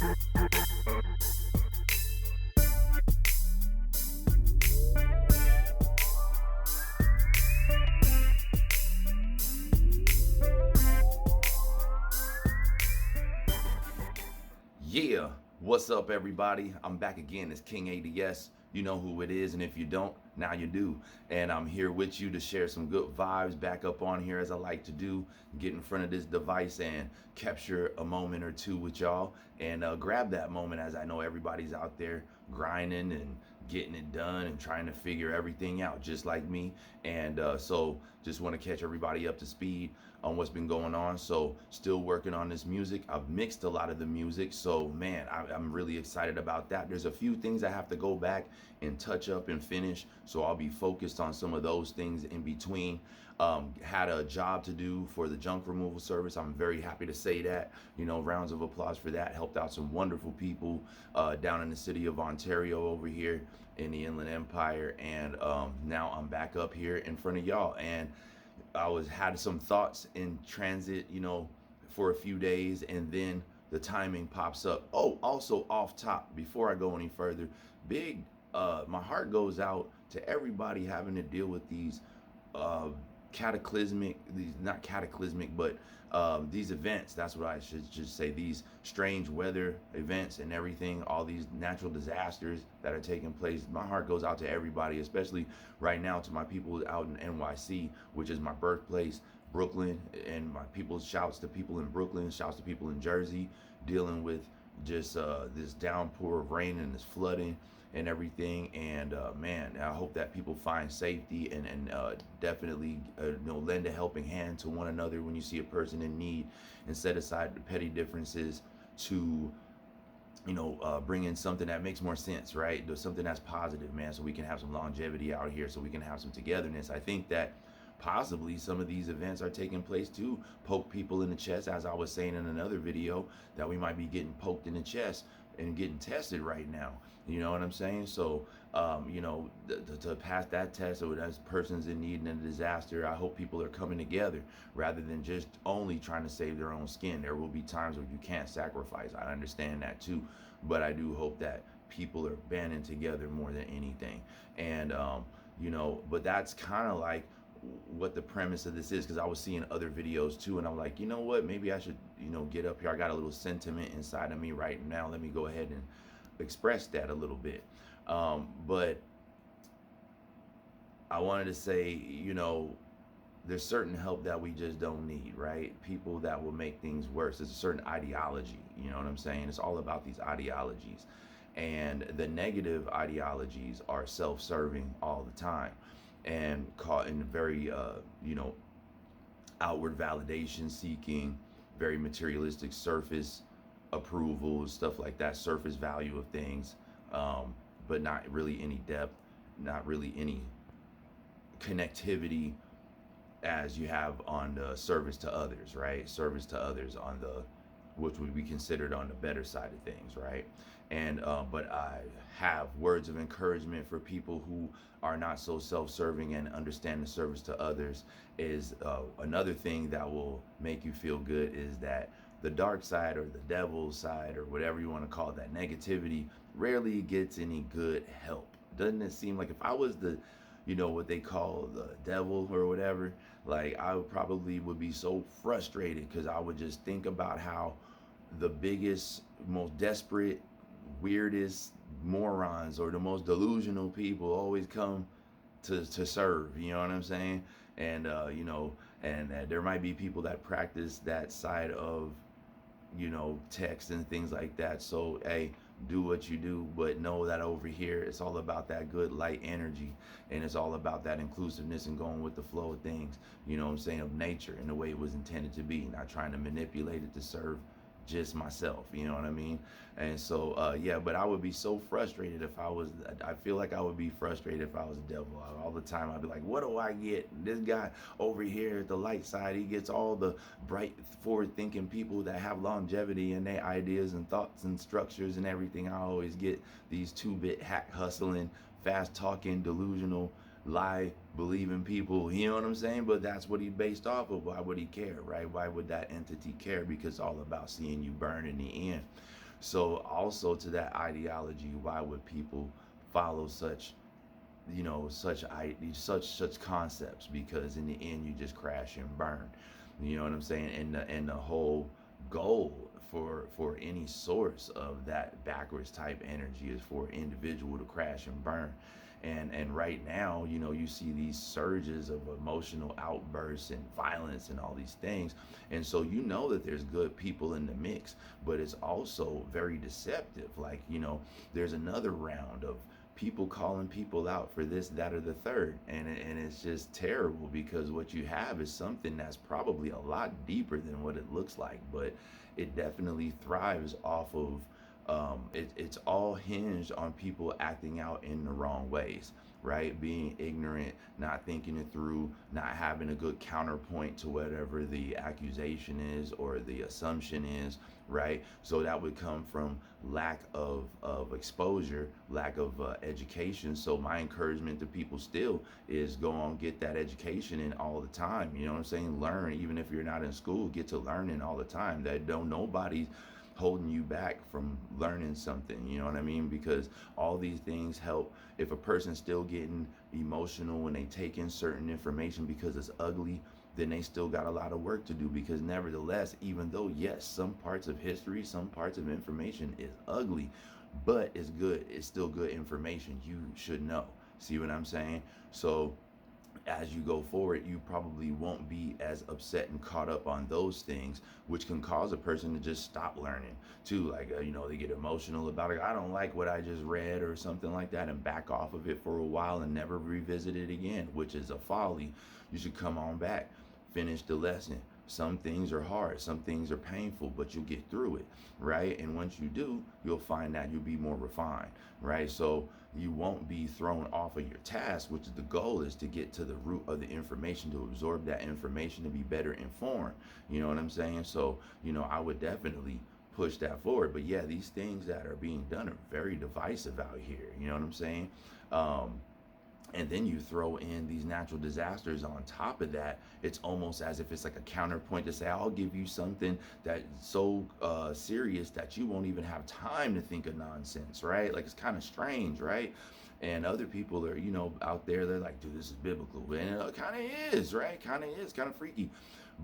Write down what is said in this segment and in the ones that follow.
Yeah, what's up, everybody? I'm back again. It's King A.D.S. You know who it is, and if you don't, now you do. And I'm here with you to share some good vibes back up on here, as I like to do. Get in front of this device and capture a moment or two with y'all, and grab that moment, as I know everybody's out there grinding and getting it done and trying to figure everything out, just like me. And so just want to catch everybody up to speed on what's been going on. So still working on this music. I've mixed a lot of the music, so man, I'm really excited about that. There's a few things I have to go back and touch up and finish, so I'll be focused on some of those things in between. Had a job to do for the junk removal service. I'm very happy to say that. Rounds of applause for that. Helped out some wonderful people down in the city of Ontario over here in the Inland Empire, and now I'm back up here in front of y'all. And had some thoughts in transit, for a few days, and then the timing pops up. Oh, also off top, before I go any further, big my heart goes out to everybody having to deal with these uh, these not cataclysmic, but these events. That's what I should just say. These strange weather events and everything, all these natural disasters that are taking place. My heart goes out to everybody, especially right now to my people out in NYC, which is my birthplace, Brooklyn, and my people. Shouts to people in Brooklyn, shouts to people in Jersey, dealing with just this downpour of rain and this flooding and everything. And man, I hope that people find safety, and definitely lend a helping hand to one another when you see a person in need, and set aside the petty differences to bring in something that makes more sense, right? Do something that's positive, man, so we can have some longevity out here, so we can have some togetherness. I think that possibly some of these events are taking place to poke people in the chest, as I was saying in another video, that we might be getting poked in the chest and getting tested right now. You know what I'm saying? So, to pass that test, or as persons in need and a disaster, I hope people are coming together rather than just only trying to save their own skin. There will be times where you can't sacrifice. I understand that too, but I do hope that people are banding together more than anything. And but that's kind of like what the premise of this is, because I was seeing other videos too, and I'm like, you know what, maybe I should get up here. I got a little sentiment inside of me right now. Let me go ahead and express that a little bit. But I wanted to say, there's certain help that we just don't need, right? People that will make things worse. There's a certain ideology, you know what I'm saying? It's all about these ideologies, and the negative ideologies are self-serving all the time, and caught in very outward validation seeking, very materialistic, surface approval, stuff like that, surface value of things, but not really any depth, not really any connectivity as you have on the service to others, right? Service to others on the, which would be considered on the better side of things, right? And but I have words of encouragement for people who are not so self-serving and understand the service to others. Is another thing that will make you feel good, is that the dark side, or the devil's side, or whatever you want to call it, that negativity rarely gets any good help. Doesn't it seem like if I was the, what they call the devil or whatever, like I probably would be so frustrated, because I would just think about how the biggest, most desperate, weirdest morons, or the most delusional people always come to serve, you know what I'm saying? And and there might be people that practice that side of text and things like that. So hey, do what you do, but know that over here it's all about that good light energy, and it's all about that inclusiveness and going with the flow of things, you know what I'm saying, of nature, and the way it was intended to be, not trying to manipulate it to serve just myself, you know what I mean? And so yeah, but I would be so frustrated if I was, I feel like I would be frustrated if I was a devil all the time. I'd be like, what do I get? This guy over here at the light side, he gets all the bright, forward thinking people that have longevity in their ideas and thoughts and structures and everything. I always get these 2-bit hack hustling, fast talking, delusional, lie believing people, you know what I'm saying? But that's what he based off of. Why would he care, right? Why would that entity care? Because it's all about seeing you burn in the end. So also to that ideology, why would people follow such, such concepts? Because in the end you just crash and burn. You know what I'm saying? And the whole goal for any source of that backwards type energy is for an individual to crash and burn. And right now, you see these surges of emotional outbursts and violence and all these things. And so that there's good people in the mix, but it's also very deceptive. Like, there's another round of people calling people out for this, that, or the third. And it's just terrible, because what you have is something that's probably a lot deeper than what it looks like, but it definitely thrives off of it's all hinged on people acting out in the wrong ways, right? Being ignorant, not thinking it through, not having a good counterpoint to whatever the accusation is or the assumption is, right? So that would come from lack of exposure, lack of education. So my encouragement to people still is go on, get that education in all the time. You know what I'm saying? Learn, even if you're not in school, get to learning all the time. That don't nobody holding you back from learning something, you know what I mean? Because all these things help. If a person's still getting emotional when they take in certain information because it's ugly, then they still got a lot of work to do. Because nevertheless, even though yes, some parts of history, some parts of information is ugly, but it's good, it's still good information you should know. See what I'm saying? So as you go forward, you probably won't be as upset and caught up on those things, which can cause a person to just stop learning too. Like, they get emotional about it. I don't like what I just read or something like that, and back off of it for a while and never revisit it again, which is a folly. You should come on back, finish the lesson. Some things are hard, some things are painful, but you'll get through it, right? And once you do, you'll find that you'll be more refined, right? So you won't be thrown off of your task, which is the goal, is to get to the root of the information, to absorb that information, to be better informed. You know what I'm saying? So, I would definitely push that forward. But yeah, these things that are being done are very divisive out here. You know what I'm saying? And then you throw in these natural disasters on top of that. It's almost as if it's like a counterpoint to say, I'll give you something that's so serious that you won't even have time to think of nonsense, right? Like, it's kind of strange, right? And other people are, out there, they're like, dude, this is biblical. And it kind of is, right? Kind of is, kind of freaky.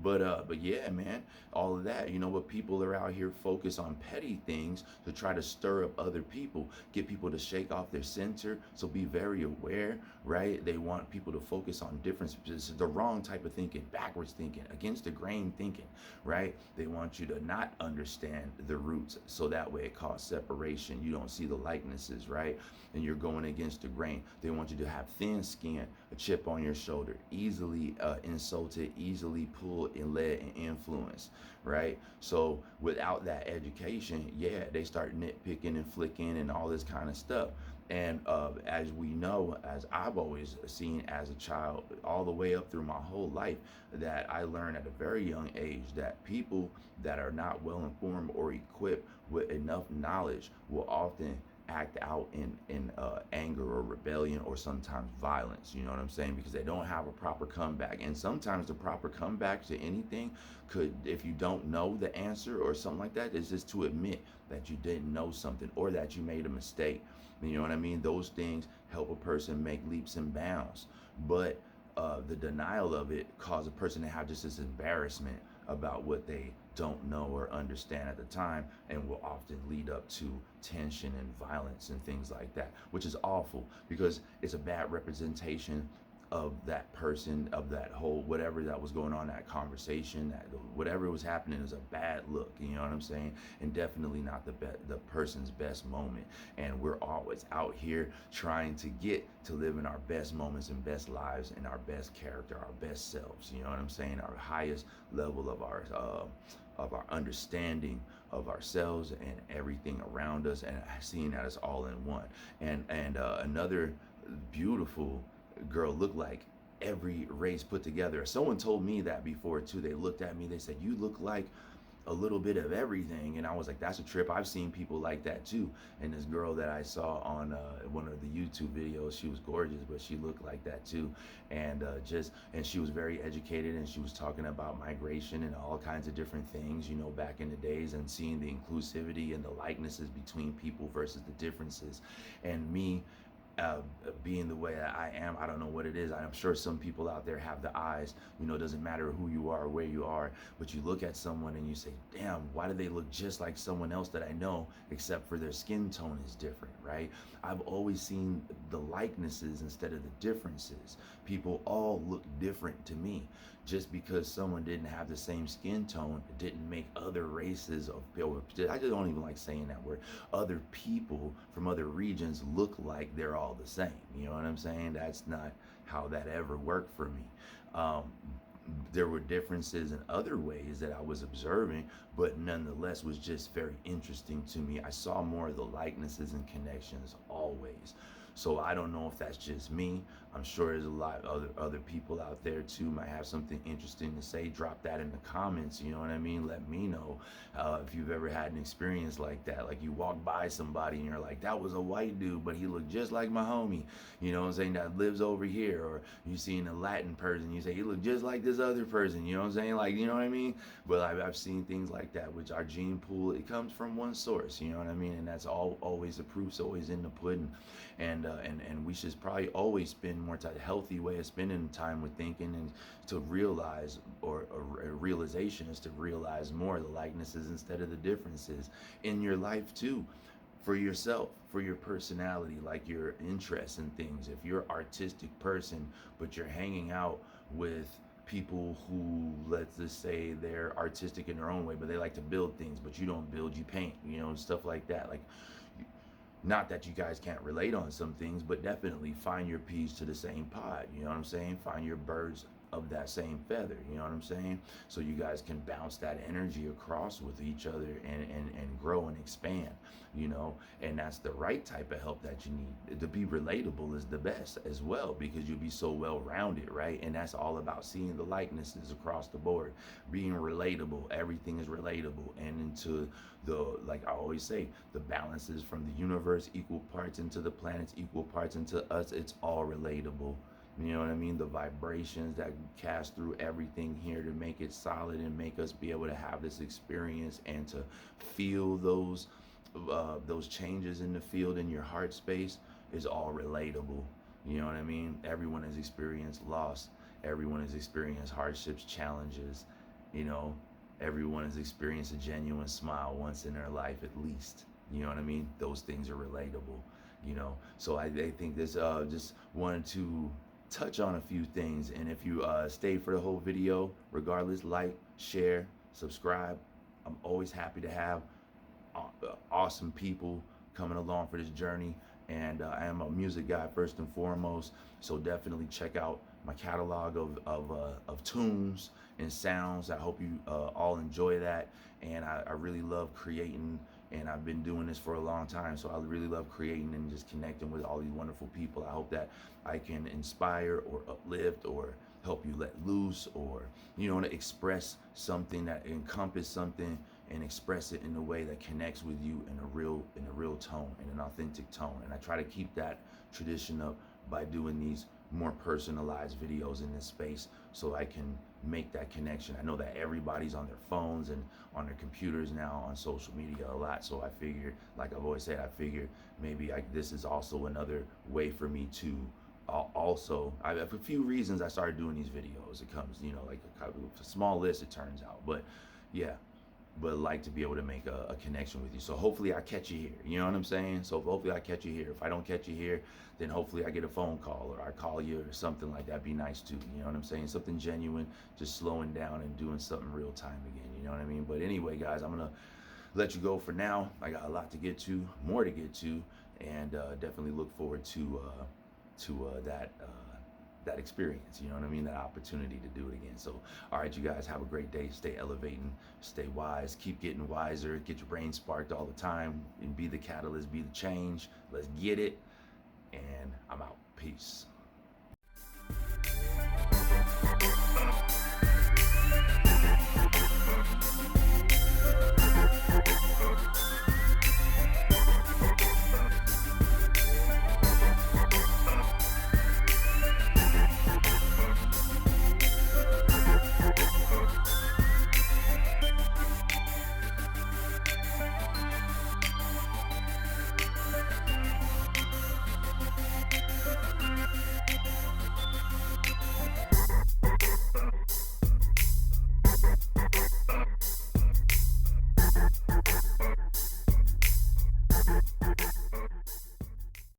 But yeah, man, all of that, but people are out here focused on petty things to try to stir up other people, get people to shake off their center. So be very aware, right? They want people to focus on differences, the wrong type of thinking, backwards thinking, against the grain thinking, right? They want you to not understand the roots, so that way it causes separation. You don't see the likenesses, right? And you're going against the grain. They want you to have thin skin, a chip on your shoulder, easily insulted, easily pulled and led and influenced, right? So without that education, yeah, they start nitpicking and flicking and all this kind of stuff. And as we know, as I've always seen as a child, all the way up through my whole life, that I learned at a very young age that people that are not well informed or equipped with enough knowledge will often act out in anger or rebellion, or sometimes violence. You know what I'm saying? Because they don't have a proper comeback. And sometimes the proper comeback to anything could, if you don't know the answer or something like that, is just to admit that you didn't know something or that you made a mistake. You know what I mean? Those things help a person make leaps and bounds. But the denial of it causes a person to have just this embarrassment about what they don't know or understand at the time, and will often lead up to tension and violence and things like that, which is awful, because it's a bad representation of that person, of that whole whatever that was going on, that conversation, that whatever was happening is a bad look. You know what I'm saying? And definitely not the person's best moment. And we're always out here trying to get to live in our best moments and best lives and our best character, our best selves. You know what I'm saying? Our highest level of our understanding of ourselves and everything around us, and seeing that as all in one. And another beautiful girl looked like every race put together. Someone told me that before too. They looked at me, they said, you look like a little bit of everything. And I was like, that's a trip. I've seen people like that too. And this girl that I saw on one of the YouTube videos, she was gorgeous, but she looked like that too. And and she was very educated, and she was talking about migration and all kinds of different things, you know, back in the days, and seeing the inclusivity and the likenesses between people versus the differences. And me, uh, being the way that I am, I don't know what it is. I'm sure some people out there have the eyes. You know, it doesn't matter who you are or where you are, but you look at someone and you say, damn, why do they look just like someone else that I know, except for their skin tone is different, right? I've always seen the likenesses instead of the differences. People all look different to me. Just because someone didn't have the same skin tone didn't make other races of people, I just don't even like saying that word, other people from other regions look like they're all the same. You know what I'm saying? That's not how that ever worked for me. Um, there were differences in other ways that I was observing, but nonetheless was just very interesting to me. I saw more of the likenesses and connections always. So I don't know if that's just me. I'm sure there's a lot of other people out there too might have something interesting to say. Drop that in the comments. You know what I mean? Let me know if you've ever had an experience like that. Like you walk by somebody and you're like, that was a white dude, but he looked just like my homie. You know what I'm saying? That lives over here. Or you seen a Latin person, you say he looked just like this other person. You know what I'm saying? Like, you know what I mean? But I've seen things like that, which our gene pool, it comes from one source. You know what I mean? And that's always the proof's always in the pudding. And we should probably always spend more time. A healthy way of spending time with thinking and to realize, or a realization is to realize more of the likenesses instead of the differences in your life too, for yourself, for your personality, like your interests and things. If you're an artistic person, but you're hanging out with people who, let's just say, they're artistic in their own way, but they like to build things, but you don't build, you paint, you know, and stuff like that. Like, not that you guys can't relate on some things, but definitely find your peas to the same pod. You know what I'm saying? Find your birds of that same feather. You know what I'm saying? So you guys can bounce that energy across with each other and grow and expand, you know? And that's the right type of help that you need. To be relatable is the best as well, because you'll be so well rounded, right? And that's all about seeing the likenesses across the board, being relatable. Everything is relatable. And into like I always say, the balances from the universe, equal parts into the planets, equal parts into us. It's all relatable. You know what I mean? The vibrations that cast through everything here to make it solid and make us be able to have this experience and to feel those changes in the field in your heart space is all relatable. You know what I mean? Everyone has experienced loss. Everyone has experienced hardships, challenges. You know, everyone has experienced a genuine smile once in their life at least. You know what I mean? Those things are relatable. You know, so I think this just wanted to touch on a few things. And if you stay for the whole video, regardless, like, share, subscribe. I'm always happy to have awesome people coming along for this journey. And I am a music guy first and foremost, so definitely check out my catalog of tunes and sounds. I hope you all enjoy that. And I really love creating, and I've been doing this for a long time, so I really love creating and just connecting with all these wonderful people. I hope that I can inspire or uplift or help you let loose, or, you know, to express something, that encompass something and express it in a way that connects with you in a real tone, in an authentic tone. And I try to keep that tradition up by doing these more personalized videos in this space, so I can make that connection. I know that everybody's on their phones and on their computers now, on social media a lot, so I figured, like I've always said, I figured maybe this is also another way for me to also, I have a few reasons I started doing these videos. It comes, you know, like a small list, it turns out, but yeah, but like to be able to make a connection with you. So hopefully I catch you here. You know what I'm saying? So hopefully I catch you here. If I don't catch you here, then hopefully I get a phone call, or I call you, or something like that. Be nice too. You know what I'm saying? Something genuine, just slowing down and doing something real time again. You know what I mean? But anyway, guys, I'm gonna let you go for now. I got a lot to get to, more to get to, and definitely look forward to that experience, you know what I mean, that opportunity to do it again. So, all right, you guys have a great day. Stay elevating, stay wise, keep getting wiser, get your brain sparked all the time, and be the catalyst, be the change. Let's get it. And I'm out. Peace.